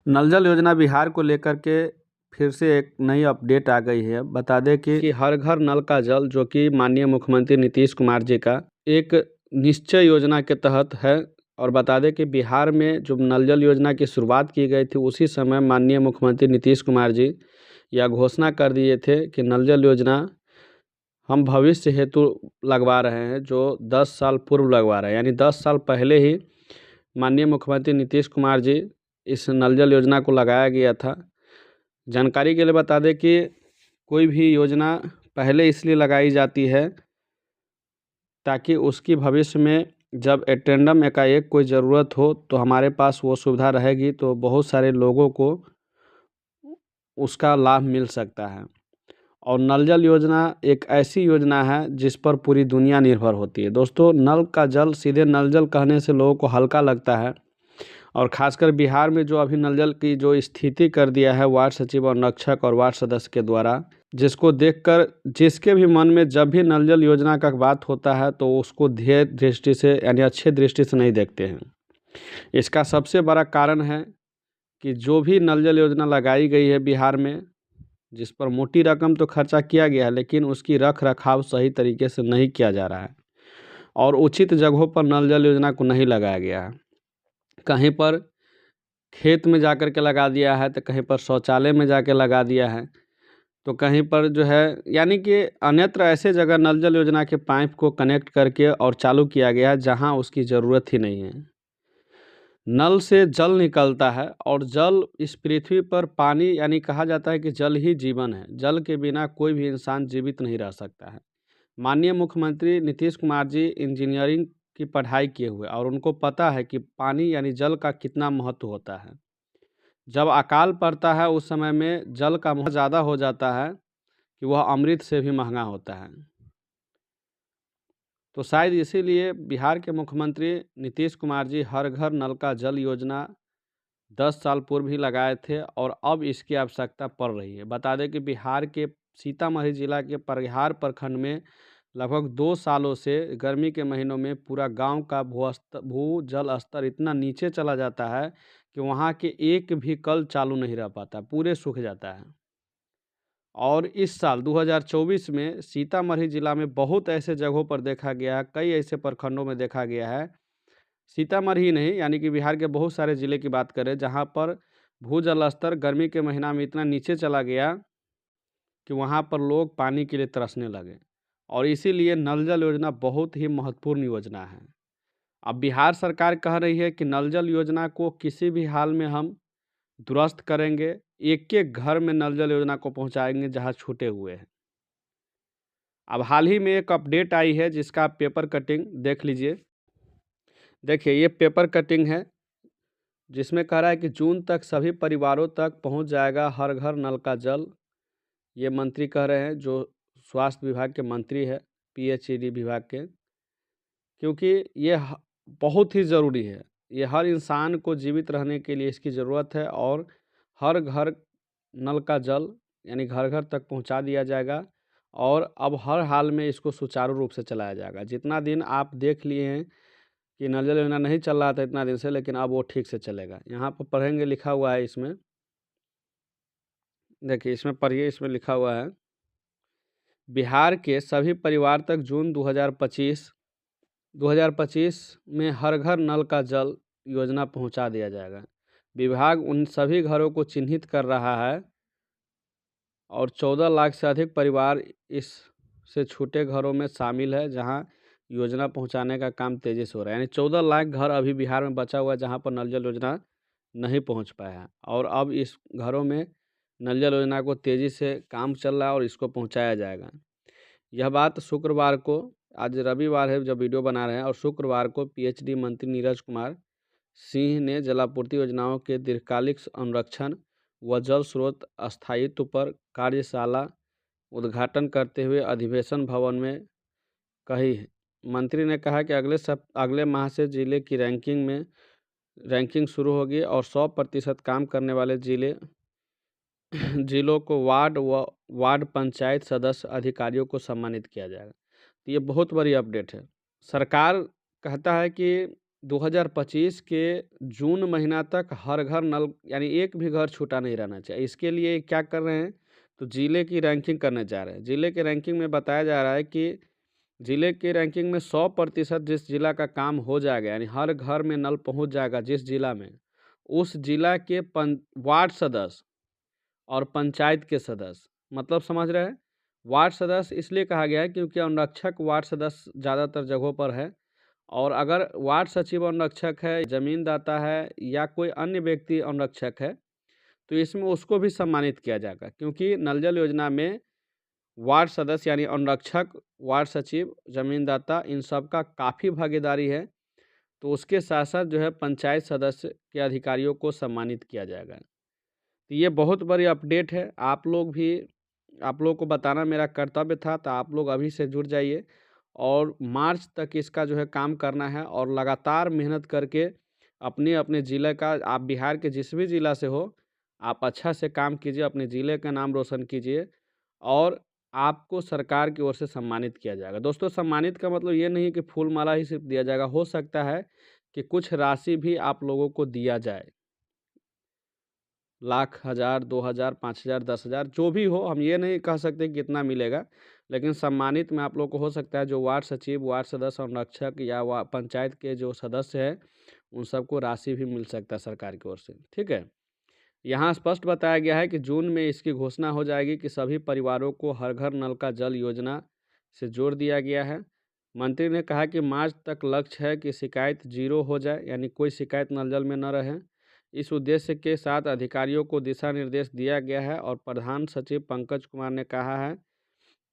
नल जल योजना बिहार को लेकर के फिर से एक नई अपडेट आ गई है। बता दें कि हर घर नल का जल, जो कि माननीय मुख्यमंत्री नीतीश कुमार जी का एक निश्चय योजना के तहत है। और बता दें कि बिहार में जो नल जल योजना की शुरुआत की गई थी, उसी समय माननीय मुख्यमंत्री नीतीश कुमार जी यह घोषणा कर दिए थे कि नल जल योजना हम भविष्य हेतु लगवा रहे हैं, जो 10 साल पूर्व लगवा रहे हैं। यानी 10 साल पहले ही माननीय मुख्यमंत्री नीतीश कुमार जी इस नल जल योजना को लगाया गया था। जानकारी के लिए बता दें कि कोई भी योजना पहले इसलिए लगाई जाती है ताकि उसकी भविष्य में जब एटेंडम एकाएक कोई ज़रूरत हो तो हमारे पास वो सुविधा रहेगी, तो बहुत सारे लोगों को उसका लाभ मिल सकता है। और नल जल योजना एक ऐसी योजना है जिस पर पूरी दुनिया निर्भर होती है। दोस्तों, नल का जल, सीधे नल जल कहने से लोगों को हल्का लगता है, और ख़ासकर बिहार में जो अभी नल जल की जो स्थिति कर दिया है वार्ड सचिव और नक्षक और वार्ड सदस्य के द्वारा, जिसको देखकर जिसके भी मन में जब भी नल जल योजना का बात होता है तो उसको ध्येय दृष्टि से यानी अच्छे दृष्टि से नहीं देखते हैं। इसका सबसे बड़ा कारण है कि जो भी नल जल योजना लगाई गई है बिहार में, जिस पर मोटी रकम तो खर्चा किया गया है, लेकिन उसकी रख रखाव सही तरीके से नहीं किया जा रहा है और उचित जगहों पर नल जल योजना को नहीं लगाया गया है। कहीं पर खेत में जाकर के लगा दिया है, तो कहीं पर शौचालय में जाके लगा दिया है, तो कहीं पर जो है यानी कि अन्यत्र ऐसे जगह नल जल योजना के पाइप को कनेक्ट करके और चालू किया गया है जहां उसकी ज़रूरत ही नहीं है। नल से जल निकलता है और जल इस पृथ्वी पर पानी, यानी कहा जाता है कि जल ही जीवन है। जल के बिना कोई भी इंसान जीवित नहीं रह सकता है। माननीय मुख्यमंत्री नीतीश कुमार जी इंजीनियरिंग की पढ़ाई किए हुए, और उनको पता है कि पानी यानी जल का कितना महत्व होता है। जब अकाल पड़ता है उस समय में जल का महत्व ज़्यादा हो जाता है कि वह अमृत से भी महंगा होता है। तो शायद इसीलिए बिहार के मुख्यमंत्री नीतीश कुमार जी हर घर नल का जल योजना 10 साल पूर्व ही लगाए थे और अब इसकी आवश्यकता पड़ रही है। बता दें कि बिहार के सीतामढ़ी जिला के परिहार प्रखंड में लगभग 2 सालों से गर्मी के महीनों में पूरा गांव का भू जल स्तर इतना नीचे चला जाता है कि वहां के एक भी कल चालू नहीं रह पाता, पूरे सूख जाता है। और इस साल 2024 में सीतामढ़ी जिला में बहुत ऐसे जगहों पर देखा गया है, कई ऐसे प्रखंडों में देखा गया है, सीतामढ़ी ही नहीं यानी कि बिहार के बहुत सारे ज़िले की बात करें, जहां पर भूजल स्तर गर्मी के महीना में इतना नीचे चला गया कि वहां पर लोग पानी के लिए तरसने लगे। और इसीलिए नल जल योजना बहुत ही महत्वपूर्ण योजना है। अब बिहार सरकार कह रही है कि नल जल योजना को किसी भी हाल में हम दुरुस्त करेंगे, एक-एक घर में नल जल योजना को पहुंचाएंगे जहां छूटे हुए हैं। अब हाल ही में एक अपडेट आई है जिसका आप पेपर कटिंग देख लीजिए। देखिए, ये पेपर कटिंग है जिसमें कह रहा है कि जून तक सभी परिवारों तक पहुंच जाएगा हर घर नल का जल। ये मंत्री कह रहे हैं, जो स्वास्थ्य विभाग के मंत्री है, पीएचईडी विभाग के, क्योंकि ये बहुत ही ज़रूरी है। ये हर इंसान को जीवित रहने के लिए इसकी ज़रूरत है और हर घर नल का जल यानी घर घर तक पहुंचा दिया जाएगा। और अब हर हाल में इसको सुचारू रूप से चलाया जाएगा। जितना दिन आप देख लिए हैं कि नल जल योजना नहीं चल रहा था इतना दिन से, लेकिन अब वो ठीक से चलेगा। यहाँ पर पढ़ेंगे, लिखा हुआ है इसमें, देखिए इसमें पढ़िए, इसमें लिखा हुआ है बिहार के सभी परिवार तक जून 2025 में हर घर नल का जल योजना पहुंचा दिया जाएगा। विभाग उन सभी घरों को चिन्हित कर रहा है और 14 लाख से अधिक परिवार इस से छूटे घरों में शामिल है, जहां योजना पहुंचाने का काम तेजी से हो रहा है। यानी 14 लाख घर अभी बिहार में बचा हुआ है जहां पर नल जल योजना नहीं पहुंच पाया है, और अब इस घरों में नल जल योजना को तेज़ी से काम चल रहा है और इसको पहुंचाया जाएगा। यह बात शुक्रवार को, आज रविवार है जब वीडियो बना रहे हैं, और शुक्रवार को पीएचडी मंत्री नीरज कुमार सिंह ने जलापूर्ति योजनाओं के दीर्घकालिक संरक्षण व जल स्रोत स्थायित्व पर कार्यशाला उद्घाटन करते हुए अधिवेशन भवन में कही है। मंत्री ने कहा कि अगले माह से जिले की रैंकिंग शुरू होगी और 100% काम करने वाले जिलों को वार्ड पंचायत सदस्य अधिकारियों को सम्मानित किया जाएगा। तो ये बहुत बड़ी अपडेट है। सरकार कहता है कि 2025 के जून महीना तक हर घर नल यानी एक भी घर छूटा नहीं रहना चाहिए। इसके लिए क्या कर रहे हैं, तो ज़िले की रैंकिंग करने जा रहे हैं। ज़िले के रैंकिंग में बताया जा रहा है कि ज़िले की रैंकिंग में 100% जिस जिला का काम हो जाएगा, यानी हर घर में नल पहुंच जाएगा जिस जिला में, उस जिला के वार्ड सदस्य और पंचायत के सदस्य, मतलब समझ रहे हैं। वार्ड सदस्य इसलिए कहा गया है क्योंकि अनुरक्षक वार्ड सदस्य ज़्यादातर जगहों पर है, और अगर वार्ड सचिव अनुरक्षक है, जमीनदाता है या कोई अन्य व्यक्ति अनुरक्षक है, तो इसमें उसको भी सम्मानित किया जाएगा, क्योंकि नल जल योजना में वार्ड सदस्य यानी अनुरक्षक, वार्ड सचिव, जमीनदाता, इन सब का काफ़ी भागीदारी है। तो उसके साथ साथ जो है पंचायत सदस्य के अधिकारियों को सम्मानित किया जाएगा। तो ये बहुत बड़ी अपडेट है। आप लोग को बताना मेरा कर्तव्य था, तो आप लोग अभी से जुड़ जाइए और मार्च तक इसका जो है काम करना है, और लगातार मेहनत करके अपने अपने ज़िले का, आप बिहार के जिस भी ज़िला से हो, आप अच्छा से काम कीजिए, अपने ज़िले का नाम रोशन कीजिए, और आपको सरकार की ओर से सम्मानित किया जाएगा। दोस्तों, सम्मानित का मतलब ये नहीं कि फूल माला ही सिर्फ दिया जाएगा, हो सकता है कि कुछ राशि भी आप लोगों को दिया जाए, लाख, हज़ार, 2000, 5000, 10,000, जो भी हो। हम ये नहीं कह सकते कि कितना मिलेगा, लेकिन सम्मानित में आप लोग को हो सकता है जो वार्ड सचिव, वार्ड सदस्य, संरक्षक या पंचायत के जो सदस्य हैं, उन सबको राशि भी मिल सकता है सरकार की ओर से। ठीक है। यहाँ स्पष्ट बताया गया है कि जून में इसकी घोषणा हो जाएगी कि सभी परिवारों को हर घर नल का जल योजना से जोड़ दिया गया है। मंत्री ने कहा कि मार्च तक लक्ष्य है कि शिकायत जीरो हो जाए, यानी कोई शिकायत नल जल में न रहे। इस उद्देश्य के साथ अधिकारियों को दिशा निर्देश दिया गया है, और प्रधान सचिव पंकज कुमार ने कहा है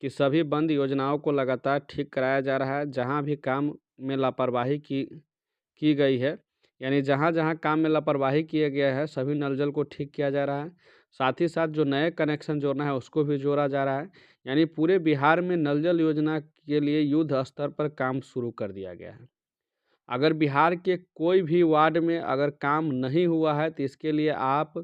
कि सभी बंद योजनाओं को लगातार ठीक कराया जा रहा है। जहां भी काम में लापरवाही की गई है, यानी जहां जहां काम में लापरवाही किया गया है, सभी नल जल को ठीक किया जा रहा है। साथ ही साथ जो नए कनेक्शन जोड़ना है उसको भी जोड़ा जा रहा है। यानी पूरे बिहार में नल जल योजना के लिए युद्ध स्तर पर काम शुरू कर दिया गया है। अगर बिहार के कोई भी वार्ड में अगर काम नहीं हुआ है, तो इसके लिए आप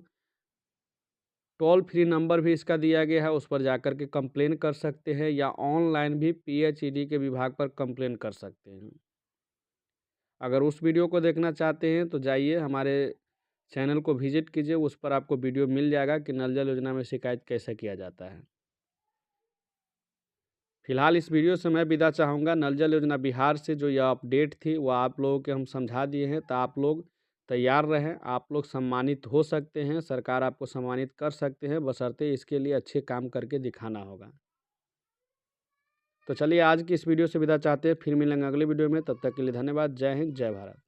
टोल फ्री नंबर भी इसका दिया गया है, उस पर जाकर के कंप्लेन कर सकते हैं, या ऑनलाइन भी पीएचईडी के विभाग पर कंप्लेन कर सकते हैं। अगर उस वीडियो को देखना चाहते हैं तो जाइए हमारे चैनल को विजिट कीजिए, उस पर आपको वीडियो मिल जाएगा कि नल जल योजना में शिकायत कैसे किया जाता है। फिलहाल इस वीडियो से मैं विदा चाहूँगा। नल जल योजना बिहार से जो यह अपडेट थी वह आप लोगों के हम समझा दिए हैं, तो आप लोग तैयार रहें। आप लोग सम्मानित हो सकते हैं, सरकार आपको सम्मानित कर सकते हैं, बशर्ते इसके लिए अच्छे काम करके दिखाना होगा। तो चलिए आज की इस वीडियो से विदा चाहते हैं, फिर मिलेंगे अगले वीडियो में। तब तक के लिए धन्यवाद। जय हिंद, जय भारत।